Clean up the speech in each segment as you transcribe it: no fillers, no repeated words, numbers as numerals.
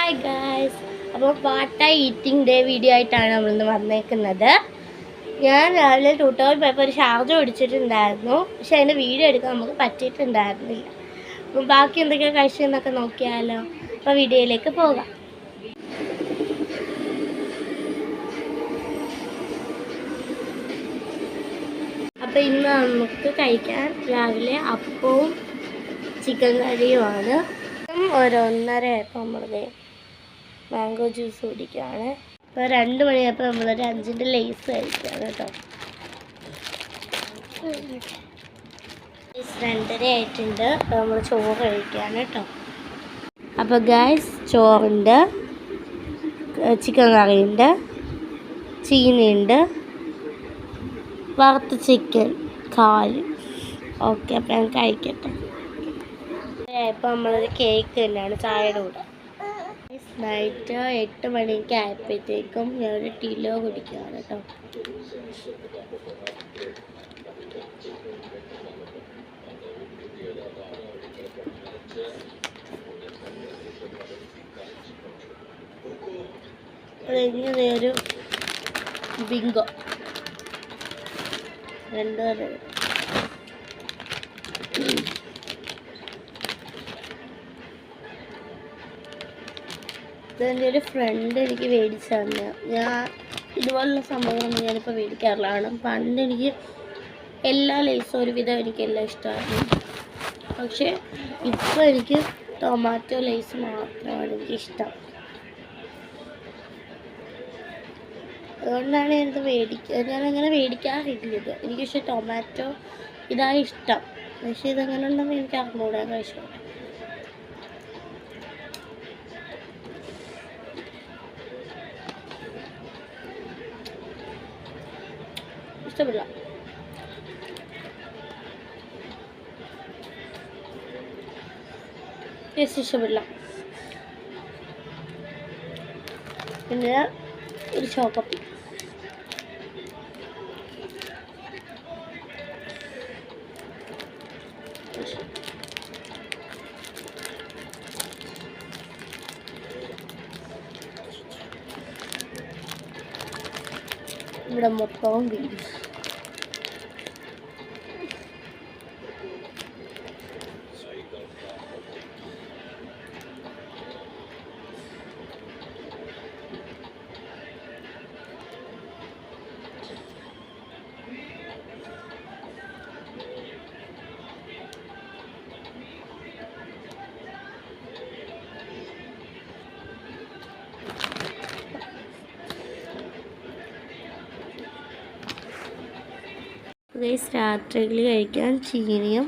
Hi guys, അപ്പോൾ part eating day video ആയിട്ടാണ് നമ്മളിന്ന് വന്നേക്കുന്നത്. ഞാൻ രാവിലെ ട്യൂട്ടോറിയൽ പോയപ്പോൾ ഒരു ഷാർജ പിടിച്ചിട്ടുണ്ടായിരുന്നു, പക്ഷെ അതിൻ്റെ വീഡിയോ എടുക്കാൻ നമുക്ക് പറ്റിയിട്ടുണ്ടായിരുന്നില്ല. അപ്പം ബാക്കി എന്തൊക്കെയാണ് കഴിച്ചതെന്നൊക്കെ നോക്കിയാലോ. അപ്പോൾ വീഡിയോയിലേക്ക് പോകാം. അപ്പോൾ ഇന്ന് നമുക്ക് കഴിക്കാൻ രാവിലെ അപ്പവും ചിക്കൻ കറിയുമാണ്. ഒരു 1:30 നമ്മളത് മാംഗോ ജ്യൂസ് കുടിക്കുകയാണ്. ഇപ്പോൾ 2 മണിയായപ്പോൾ നമ്മളൊരു 5-ൻ്റെ ലേസ് കഴിക്കുകയാണ് കേട്ടോ. 2:30 ആയിട്ടുണ്ട്. അപ്പോൾ നമ്മൾ ചോറ് കഴിക്കുകയാണ് കേട്ടോ. അപ്പോൾ ഗായ്സ്, ചോറുണ്ട്, ചിക്കൻ കറിയുണ്ട്, ചീനിയുണ്ട്, വറുത്ത ചിക്കൻ കാല്. ഓക്കെ, അപ്പോൾ ഞാൻ കഴിക്കട്ടെ. ഇപ്പോൾ നമ്മളൊരു കേക്ക് തന്നെയാണ് ചായയുടെ കൂടെ. നൈറ്റ് 8 മണിക്ക് ആയപ്പോഴത്തേക്കും ഞാനൊരു ടിലോ കുടിക്കുകയാണ് കേട്ടോ. അതിങ്ങനെ ഒരു ബിങ്കോ 2 ഇതെൻ്റെ ഒരു ഫ്രണ്ട് എനിക്ക് മേടിച്ചു തന്നെ. ഞാൻ ഇതുപോലുള്ള സംഭവങ്ങളൊന്നും ഞാനിപ്പോൾ മേടിക്കാറില്ല. കാരണം പണ്ട് എനിക്ക് എല്ലാ ലേസും ഒരുവിധം എനിക്കെല്ലാം ഇഷ്ടമായിരുന്നു. പക്ഷേ ഇപ്പോൾ എനിക്ക് ടൊമാറ്റോ ലേസ് മാത്രമാണ് എനിക്കിഷ്ടം. അതുകൊണ്ടാണ് ഞാനിത് ഞാനങ്ങനെ മേടിക്കാറില്ല. എനിക്ക് പക്ഷേ ടൊമാറ്റോ ഇതാണ് ഇഷ്ടം. പക്ഷേ ഇതെങ്ങനെ ഉണ്ടെന്ന് എനിക്ക് അറിഞ്ഞൂടാ. കഴിച്ചോട്ടെ. ഇഷ്ടമില്ല. ഇഷ്ടമില്ല. പിന്നെ ഒരു ചോക്കപ്പി. ഇവിടെ മൊത്തവും വീട്. രാത്രിയിൽ കഴിക്കാൻ ചീനിയും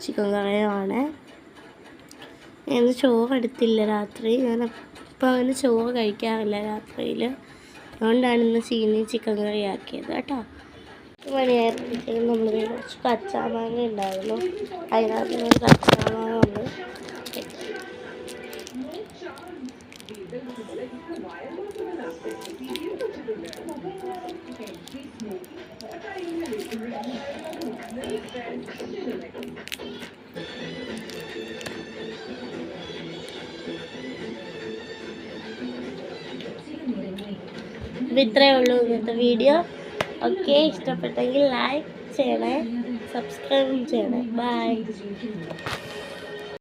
ചിക്കൻ കറിയുമാണ്. ഞാൻ ചോറ് എടുത്തില്ല രാത്രി. ഞാനിപ്പോൾ അങ്ങനെ ചോറ് കഴിക്കാറില്ല രാത്രിയിൽ. അതുകൊണ്ടാണ് ഇന്ന് ചീനിയും ചിക്കൻ കറി ആക്കിയത് കേട്ടോ. 10 മണിയായപ്പോഴത്തേക്കും നമ്മൾ കുറച്ച് കച്ചാമാങ്ങ ഉണ്ടായിരുന്നു. അതിനകത്ത് നിന്ന് കച്ചാമാങ്ങ ഉണ്ട്. ഇത്രയേ ഉള്ളൂ ഇന്നത്തെ വീഡിയോ. ഓക്കെ, ഇഷ്ടപ്പെട്ടെങ്കിൽ ലൈക്ക് ചെയ്യണേ, സബ്സ്ക്രൈബ് ചെയ്യണേ. ബൈ.